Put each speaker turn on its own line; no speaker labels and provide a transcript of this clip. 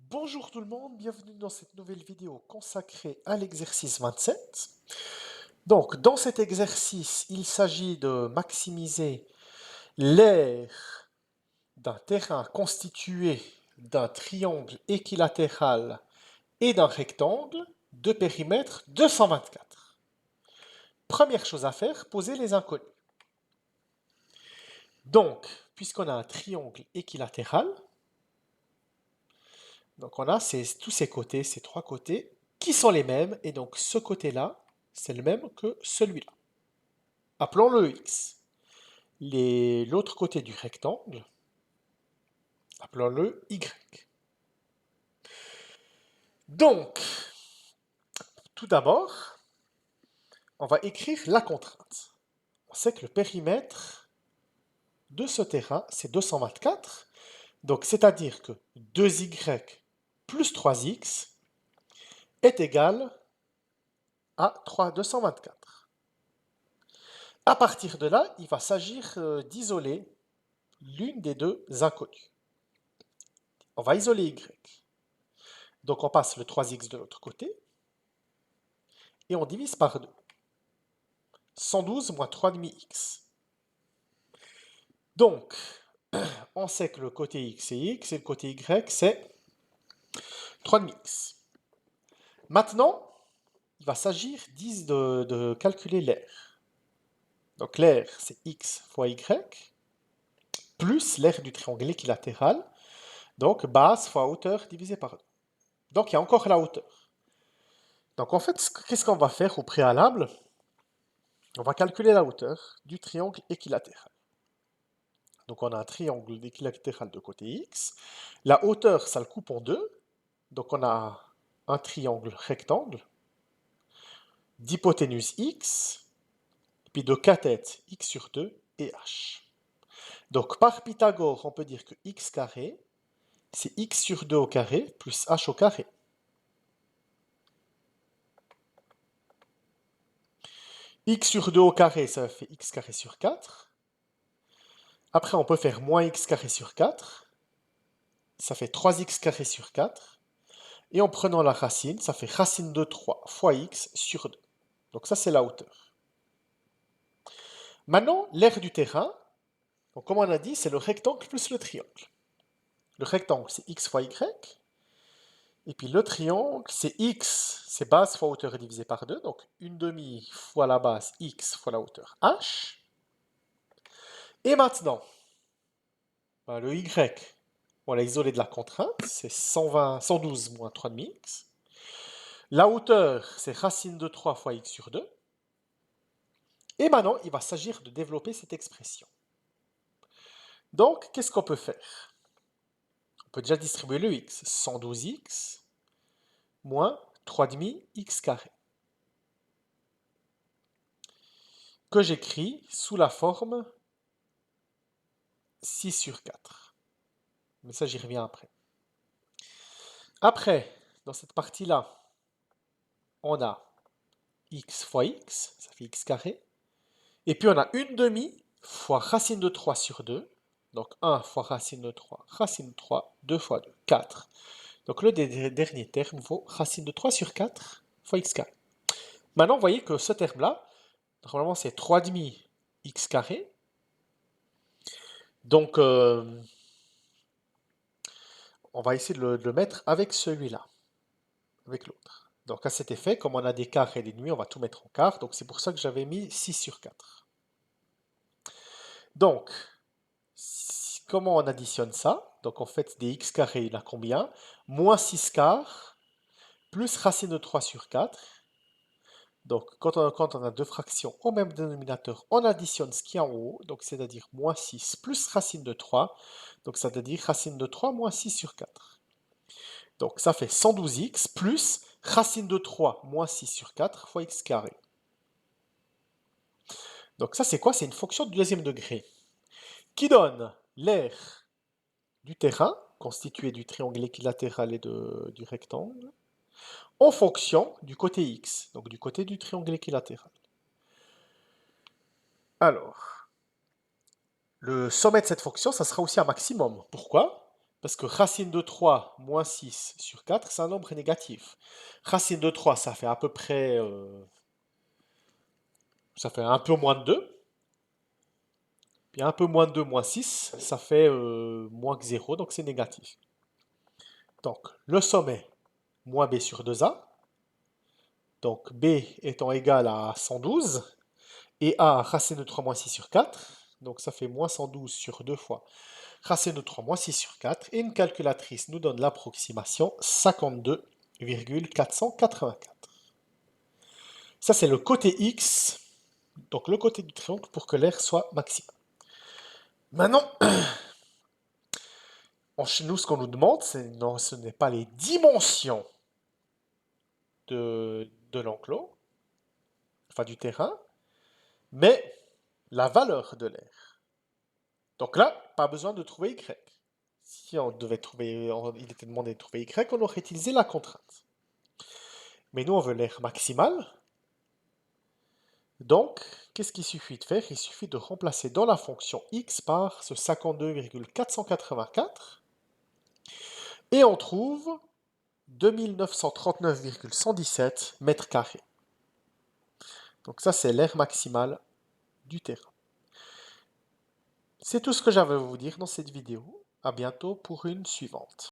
Bonjour tout le monde, bienvenue dans cette nouvelle vidéo consacrée à l'exercice 27. Donc, dans cet exercice, il s'agit de maximiser l'aire d'un terrain constitué d'un triangle équilatéral et d'un rectangle de périmètre 224. Première chose à faire, poser les inconnus. Donc, puisqu'on a un triangle équilatéral, donc on a tous ces côtés, ces trois côtés, qui sont les mêmes, et donc ce côté-là, c'est le même que celui-là. Appelons-le X. L'autre côté du rectangle, appelons-le Y. Donc, tout d'abord, on va écrire la contrainte. On sait que le périmètre de ce terrain, c'est 224. Donc, c'est-à-dire que 2Y plus 3X est égal à 224. À partir de là, il va s'agir d'isoler l'une des deux inconnues. On va isoler Y. Donc on passe le 3x de l'autre côté et on divise par 2. 112 moins 3,5x. Donc, on sait que le côté x c'est x et le côté y c'est 3,5x. Maintenant, il va s'agir de calculer l'aire. Donc l'aire c'est x fois y plus l'aire du triangle équilatéral. Donc base fois hauteur divisé par 2. Donc il y a encore la hauteur. Donc en fait, qu'est-ce qu'on va faire au préalable? On va calculer la hauteur du triangle équilatéral. Donc on a un triangle équilatéral de côté x. La hauteur, ça le coupe en deux. Donc on a un triangle rectangle d'hypoténuse x, puis de cathète x sur 2 et h. Donc par Pythagore, on peut dire que x carré, c'est x sur 2 au carré plus h au carré. X sur 2 au carré, ça fait x carré sur 4. Après, on peut faire moins x carré sur 4. Ça fait 3x carré sur 4. Et en prenant la racine, ça fait racine de 3 fois x sur 2. Donc ça, c'est la hauteur. Maintenant, l'aire du terrain, donc comme on a dit, c'est le rectangle plus le triangle. Le rectangle, c'est x fois y. Et puis le triangle, c'est x, c'est base fois hauteur divisé par 2. Donc une demi fois la base x fois la hauteur h. Et maintenant, le y, on l'a isolé de la contrainte, c'est 112 moins 3,5x. La hauteur, c'est racine de 3 fois x sur 2. Et maintenant, il va s'agir de développer cette expression. Donc, qu'est-ce qu'on peut faire? On peut déjà distribuer le x. 112x moins 3,5x carré. Que j'écris sous la forme 6 sur 4. Mais ça, j'y reviens après. Après, dans cette partie-là, on a x fois x, ça fait x carré. Et puis on a une demi fois racine de 3 sur 2. Donc 1 fois racine de 3, 2 fois 2, 4. Donc le dernier terme vaut racine de 3 sur 4 fois x carré. Maintenant, vous voyez que ce terme-là, normalement c'est 3,5 x carré. Donc, on va essayer de le mettre avec celui-là, avec l'autre. Donc à cet effet, comme on a des quarts et des demi, on va tout mettre en quart. Donc c'est pour ça que j'avais mis 6 sur 4. Donc, comment on additionne ça? Donc en fait, des x carré, il a combien? Moins 6 quarts, plus racine de 3 sur 4. Donc quand on a deux fractions au même dénominateur, on additionne ce qui est en haut, donc c'est-à-dire moins 6 plus racine de 3. Donc c'est-à-dire racine de 3 moins 6 sur 4. Donc ça fait 112x plus racine de 3 moins 6 sur 4 fois x carré. Donc ça c'est quoi? C'est une fonction du deuxième degré qui donne l'aire du terrain, constitué du triangle équilatéral et du rectangle, en fonction du côté x, donc du côté du triangle équilatéral. Alors, le sommet de cette fonction, ça sera aussi un maximum. Pourquoi? Parce que racine de 3 moins 6 sur 4, c'est un nombre négatif. Racine de 3, ça fait à peu près... ça fait un peu moins de 2. Puis un peu moins de 2 moins 6, ça fait moins que 0, donc c'est négatif. Donc, le sommet, moins b sur 2a. Donc, b étant égal à 112. Et a, racine de 3 moins 6 sur 4. Donc, ça fait moins 112 sur 2 fois racine de 3 moins 6 sur 4. Et une calculatrice nous donne l'approximation 52,484. Ça, c'est le côté x, donc le côté du triangle, pour que l'air soit maximal. Maintenant, chez nous, ce qu'on nous demande, non, ce n'est pas les dimensions de l'enclos, enfin du terrain, mais la valeur de l'air. Donc là, pas besoin de trouver y. Si on devait trouver, il était demandé de trouver y, on aurait utilisé la contrainte. Mais nous, on veut l'air maximal. Donc, qu'est-ce qu'il suffit de faire? Il suffit de remplacer dans la fonction x par ce 52,484. Et on trouve 2939,117 mètres carrés. Donc ça, c'est l'air maximal du terrain. C'est tout ce que j'avais à vous dire dans cette vidéo. À bientôt pour une suivante.